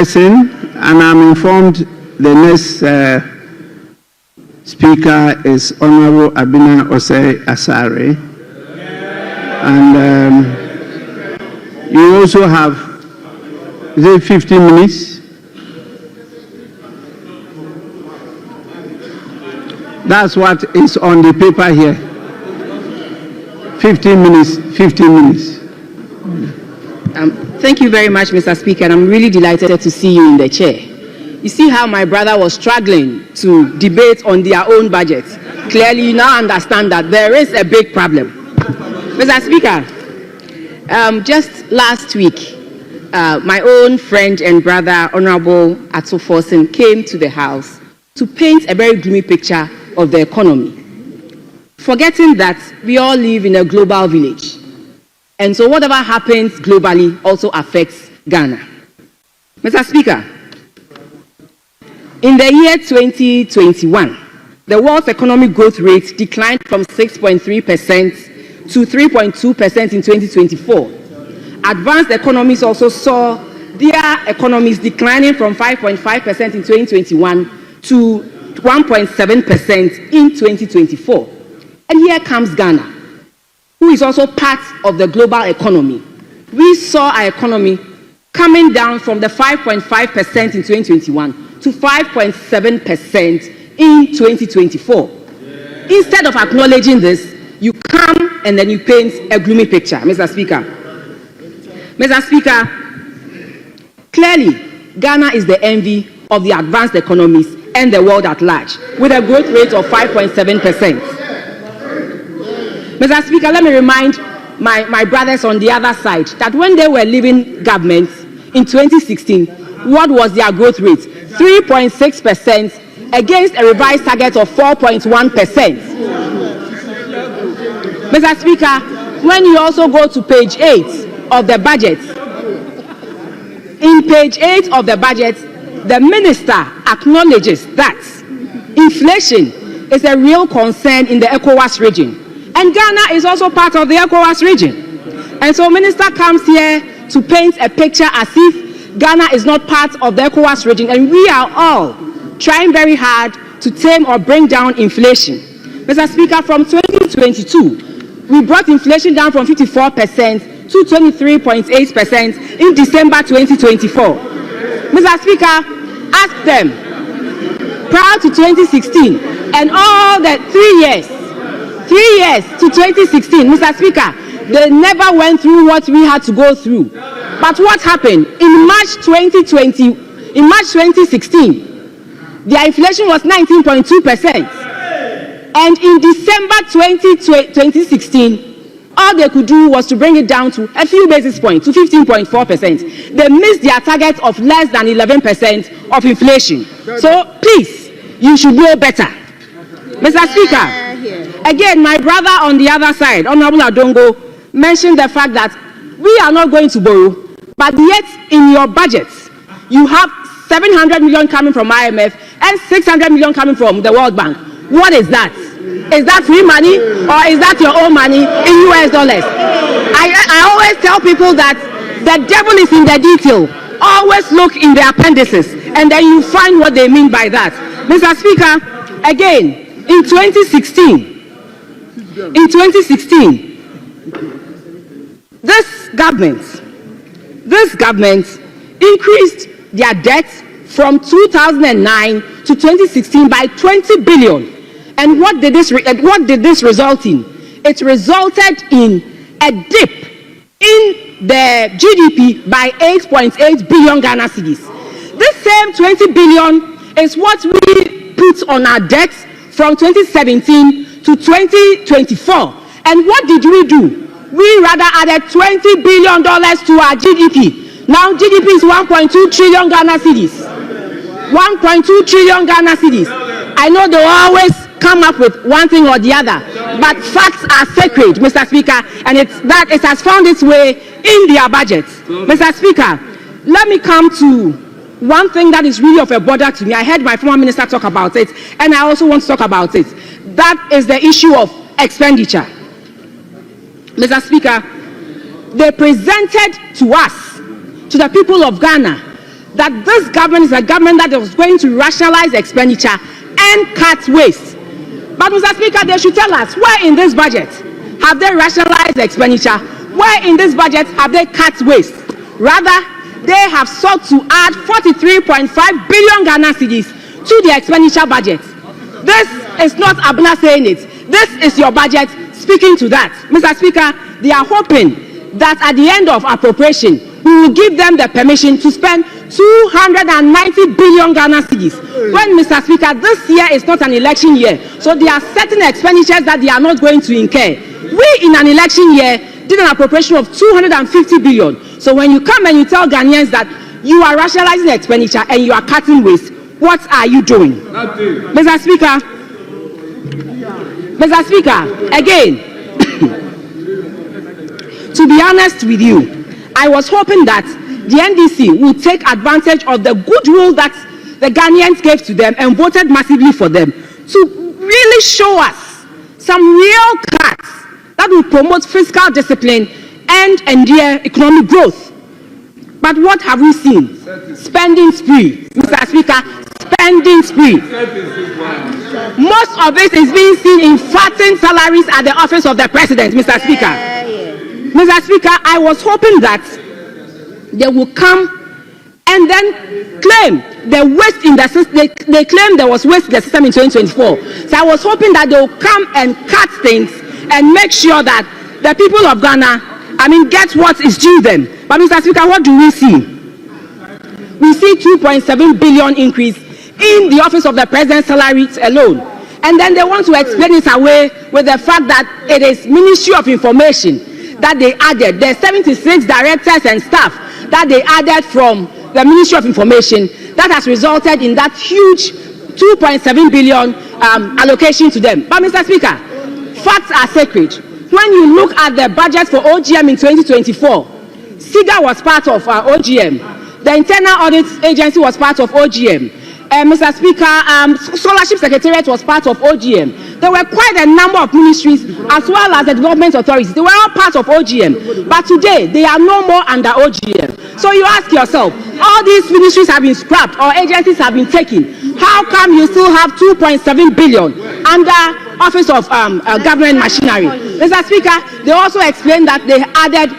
And I'm informed the next speaker is Honorable Abena Osei Asare. And you also have, is it 15 minutes? That's what is on the paper here. 15 minutes, 15 minutes. Thank you very much, Mr. Speaker, and I'm really delighted to see you in the chair. You see how my brother was struggling to debate on their own budget. Clearly, you now understand that there is a big problem. Mr. Speaker, just last week, my own friend and brother, Honorable Forson, came to the House to paint a very gloomy picture of the economy, forgetting that we all live in a global village. And so whatever happens globally also affects Ghana. Mr. Speaker, in the year 2021, the world's economic growth rate declined from 6.3% to 3.2% in 2024. Advanced economies also saw their economies declining from 5.5% in 2021 to 1.7% in 2024. And here comes Ghana, who is also part of the global economy. We saw our economy coming down from the 5.5% in 2021 to 5.7% in 2024. Instead of acknowledging this, you come and then you paint a gloomy picture, Mr. Speaker. Mr. Speaker, clearly, Ghana is the envy of the advanced economies and the world at large, with a growth rate of 5.7%. Mr. Speaker, let me remind my brothers on the other side that when they were leaving government in 2016, what was their growth rate? 3.6% against a revised target of 4.1%. Mr. Speaker, when you also go to page 8 of the budget, in page 8 of the budget, the minister acknowledges that inflation is a real concern in the ECOWAS region. And Ghana is also part of the ECOWAS region. And so minister comes here to paint a picture as if Ghana is not part of the ECOWAS region, and we are all trying very hard to tame or bring down inflation. Mr. Speaker, from 2022, we brought inflation down from 54% to 23.8% in December 2024. Mr. Speaker, ask them, prior to 2016, and all the 3 years to 2016, Mr. Speaker, they never went through what we had to go through. But what happened? In March 2016, their inflation was 19.2%. And in December 2016, all they could do was to bring it down to a few basis points, to 15.4%. They missed their target of less than 11% of inflation. So please, you should know better. Mr. Speaker, again, my brother on the other side, Honorable Adongo, mentioned the fact that we are not going to borrow, but yet in your budget, you have 700 million coming from IMF and 600 million coming from the World Bank. What is that? Is that free money or is that your own money in US dollars? I always tell people that the devil is in the detail. Always look in the appendices and then you find what they mean by that. Mr. Speaker, again, in 2016, this government increased their debt from 2009 to 2016 by 20 billion. And what did this result in? It resulted in a dip in the GDP by 8.8 billion Ghana cedis. This same 20 billion is what we put on our debts from 2017 to 2024. And what did we do? We rather added $20 billion to our GDP. Now GDP is 1.2 trillion Ghana cedis. 1.2 trillion Ghana cedis. I know they always come up with one thing or the other, but facts are sacred, Mr. Speaker, and it has found its way in their budget. Mr. Speaker, let me come to one thing that is really of a bother to me. I heard my former minister talk about it, and I also want to talk about it. That is the issue of expenditure. Mr. Speaker, they presented to us, to the people of Ghana, that this government is a government that is going to rationalize expenditure and cut waste. But Mr. Speaker, they should tell us where in this budget have they rationalized expenditure? Where in this budget have they cut waste? Rather, they have sought to add 43.5 billion Ghana cedis to the expenditure budget. This is not Abena saying it. This is your budget speaking to that. Mr. Speaker, they are hoping that at the end of appropriation, we will give them the permission to spend 290 billion Ghana cedis. When, Mr. Speaker, this year is not an election year, so there are certain expenditures that they are not going to incur. We, in an election year, did an appropriation of 250 billion. So when you come and you tell Ghanaians that you are rationalizing expenditure and you are cutting waste, what are you doing? Nothing. Mr. Speaker, again, to be honest with you, I was hoping that the NDC would take advantage of the goodwill that the Ghanaians gave to them and voted massively for them to really show us some real cuts that will promote fiscal discipline and endure economic growth. But what have we seen? Spending spree, Mr. Speaker, spending spree. Most of it is being seen in fattening salaries at the office of the president, Mr. Speaker. Mr. Speaker, I was hoping that they will come and then claim the waste in the system. They claim there was waste in the system in 2024. So I was hoping that they will come and cut things and make sure that the people of Ghana, get what is due them. But Mr. Speaker, what do we see? We see 2.7 billion increase in the office of the president's salaries alone. And then they want to explain it away with the fact that it is Ministry of Information that they added. There are 76 directors and staff that they added from the Ministry of Information that has resulted in that huge 2.7 billion allocation to them. But Mr. Speaker, facts are sacred. When you look at the budget for OGM in 2024, SIGA was part of OGM. The Internal Audit Agency was part of OGM. Mr. Speaker, Scholarship Secretariat was part of OGM. There were quite a number of ministries as well as the development authorities. They were all part of OGM. But today, they are no more under OGM. So you ask yourself, all these ministries have been scrapped or agencies have been taken. How come you still have 2.7 billion under Office of Government Machinery? Mr. Speaker, they also explained that they added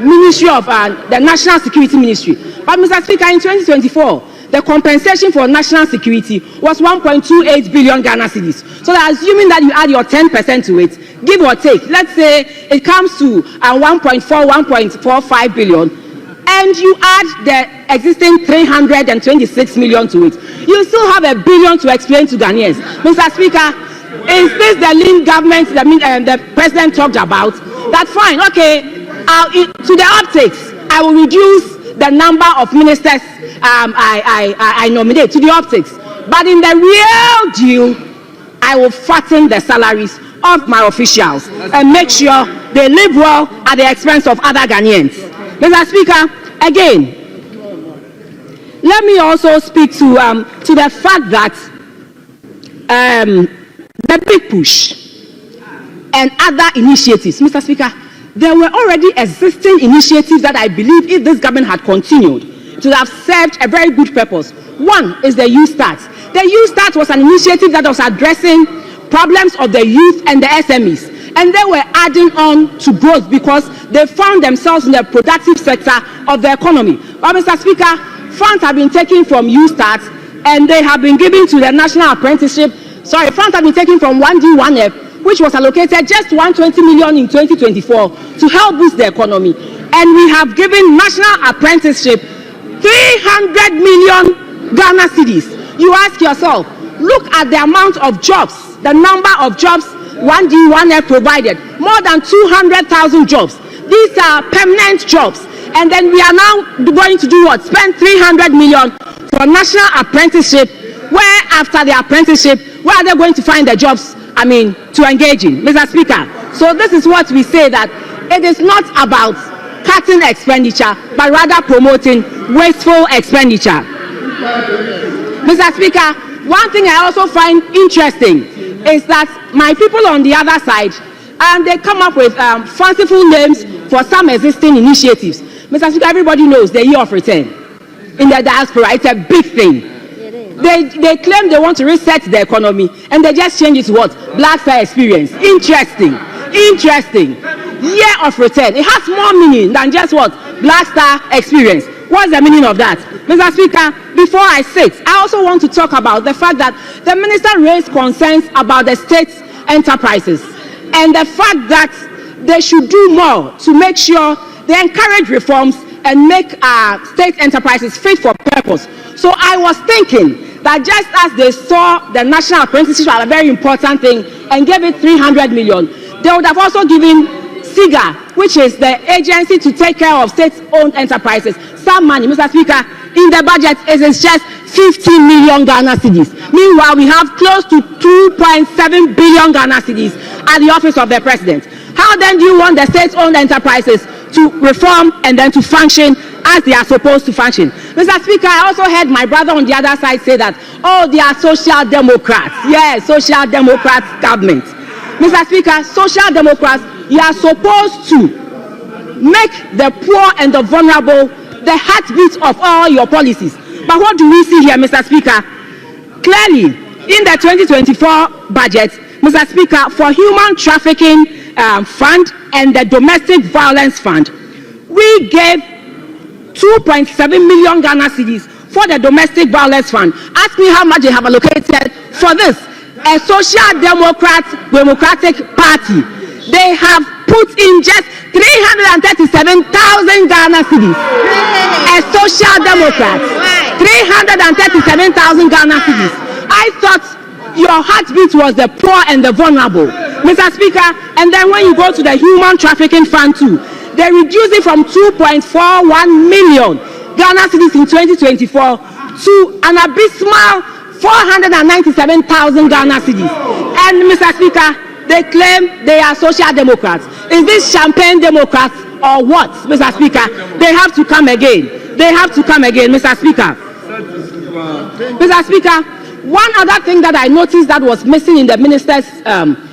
Ministry of the National Security Ministry. But Mr. Speaker, in 2024, the compensation for national security was 1.28 billion Ghana cedis. So assuming that you add your 10% to it, give or take, let's say it comes to 1.45 billion, and you add the existing 326 million to it, you still have $1 billion to explain to Ghanaians. Mr. Speaker, is this the lean government the president talked about? That's fine, okay. To the optics, I will reduce the number of ministers I nominate to the optics. But in the real deal, I will fatten the salaries of my officials and make sure they live well at the expense of other Ghanaians. Mr. Speaker, again, let me also speak to the fact that the big push and other initiatives, Mr. Speaker, there were already existing initiatives that I believe if this government had continued, it would have served a very good purpose. One is the Youth Start. The Youth Start was an initiative that was addressing problems of the youth and the SMEs. And they were adding on to growth because they found themselves in the productive sector of the economy. But Mr. Speaker, funds have been taken from Youth Start and they have been given to the National Apprenticeship. Funds have been taken from 1D1F, which was allocated just 120 million in 2024 to help boost the economy. And we have given National Apprenticeship 300 million Ghana cedis. You ask yourself, look at the amount of jobs, the number of jobs 1D1F provided, more than 200,000 jobs. These are permanent jobs. And then we are now going to do what? Spend 300 million for National Apprenticeship, where after the apprenticeship, where are they going to find the jobs, to engage in? Mr. Speaker, so this is what we say, that it is not about cutting expenditure, but rather promoting wasteful expenditure. Mr. Speaker, one thing I also find interesting is that my people on the other side, they come up with fanciful names for some existing initiatives. Mr. Speaker, everybody knows the year of return. in the diaspora. It's a big thing. They claim they want to reset the economy, and they just change it to what? Black Star Experience. Interesting. Year of return. It has more meaning than just what? Black Star Experience. What's the meaning of that? Mr. Speaker, before I sit, I also want to talk about the fact that the minister raised concerns about the state enterprises and the fact that they should do more to make sure they encourage reforms and make state enterprises fit for purpose. So I was thinking that just as they saw the national apprenticeship as a very important thing and gave it 300 million, they would have also given SIGA, which is the agency to take care of state-owned enterprises, some money. Mr. Speaker, in the budget, it is just 50 million Ghana cedis. Meanwhile, we have close to 2.7 billion Ghana cedis at the office of the president. How then do you want the state-owned enterprises to reform and then to function as they are supposed to function? Mr. Speaker, I also heard my brother on the other side say that, oh, they are social democrats. Yes, social democrats government. Mr. Speaker, social democrats, you are supposed to make the poor and the vulnerable the heartbeat of all your policies. But what do we see here, Mr. Speaker? Clearly, in the 2024 budget, Mr. Speaker, for human trafficking fund and the domestic violence fund, we gave 2.7 million Ghana cedis for the domestic violence fund. Ask me how much they have allocated for this. A social democratic party, they have put in just 337,000 Ghana cedis. A social democrat, 337,000 Ghana cedis. I thought your heartbeat was the poor and the vulnerable, Mr. Speaker. And then when you go to the human trafficking fund too, they reduced it from 2.41 million Ghana cedis in 2024 to an abysmal 497,000 Ghana cedis. And Mr. Speaker, they claim they are social democrats. Is this champagne democrats or what, Mr. Speaker? They have to come again. Mr. Speaker. Mr. Speaker, one other thing that I noticed that was missing in the minister's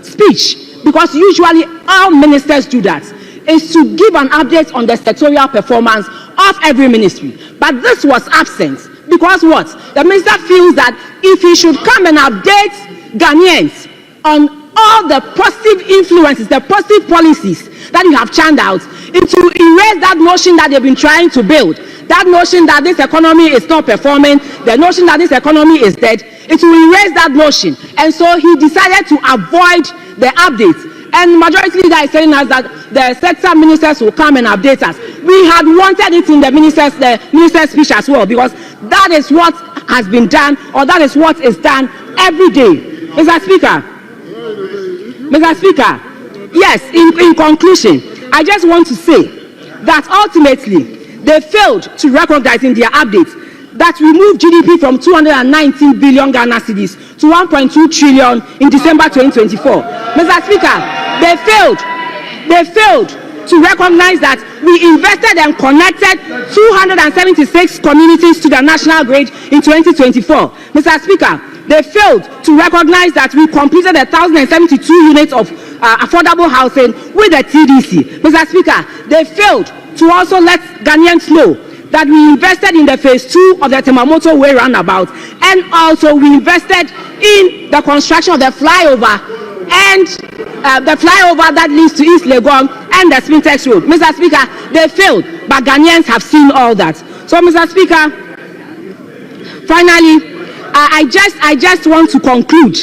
speech, because usually all ministers do that, is to give an update on the sectorial performance of every ministry. But this was absent because what? The minister feels that if he should come and update Ghanaians on all the positive influences, the positive policies that you have churned out, it will erase that notion that they've been trying to build, that notion that this economy is not performing, the notion that this economy is dead. It will erase that notion. And so he decided to avoid the updates. And majority leader is telling us that the sector ministers will come and update us. We had wanted it in the minister's speech as well, because that is what has been done, or that is what is done every day. Mr. Speaker, yes, in conclusion, I just want to say that ultimately they failed to recognize in their updates that we moved GDP from 219 billion Ghana cedis to 1.2 trillion in December 2024. Mr. Speaker, they failed to recognize that we invested and connected 276 communities to the national grid in 2024. Mr. Speaker, they failed to recognize that we completed 1,072 units of affordable housing with the TDC. Mr. Speaker, they failed to also let Ghanaians know that we invested in the phase 2 of the Temamoto Way roundabout, and also we invested in the construction of the flyover and the flyover that leads to East Legon and the Spintex Road. Mr. Speaker, they failed, but Ghanaians have seen all that. So, Mr. Speaker, finally, I just want to conclude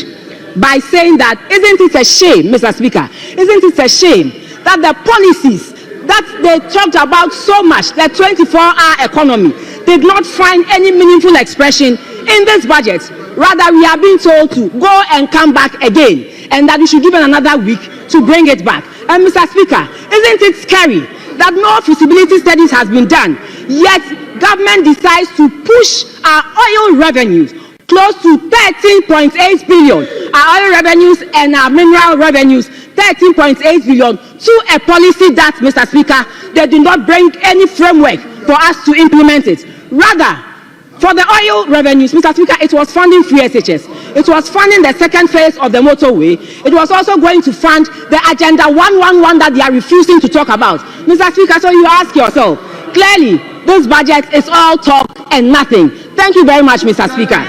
by saying that isn't it a shame, Mr. Speaker, isn't it a shame that the policies that they talked about so much, the 24-hour economy, did not find any meaningful expression in this budget. Rather, we are being told to go and come back again, and that we should give it another week to bring it back. And Mr. Speaker, isn't it scary that no feasibility studies has been done, yet government decides to push our oil revenues close to 13.8 billion, our oil revenues and our mineral revenues, 13.8 billion, to a policy that, Mr. Speaker, they did not bring any framework for us to implement it. Rather, for the oil revenues, Mr. Speaker, it was funding free SHS. It was funding the second phase of the motorway. It was also going to fund the Agenda 111 that they are refusing to talk about. Mr. Speaker, so you ask yourself, clearly, this budget is all talk and nothing. Thank you very much, Mr. Speaker.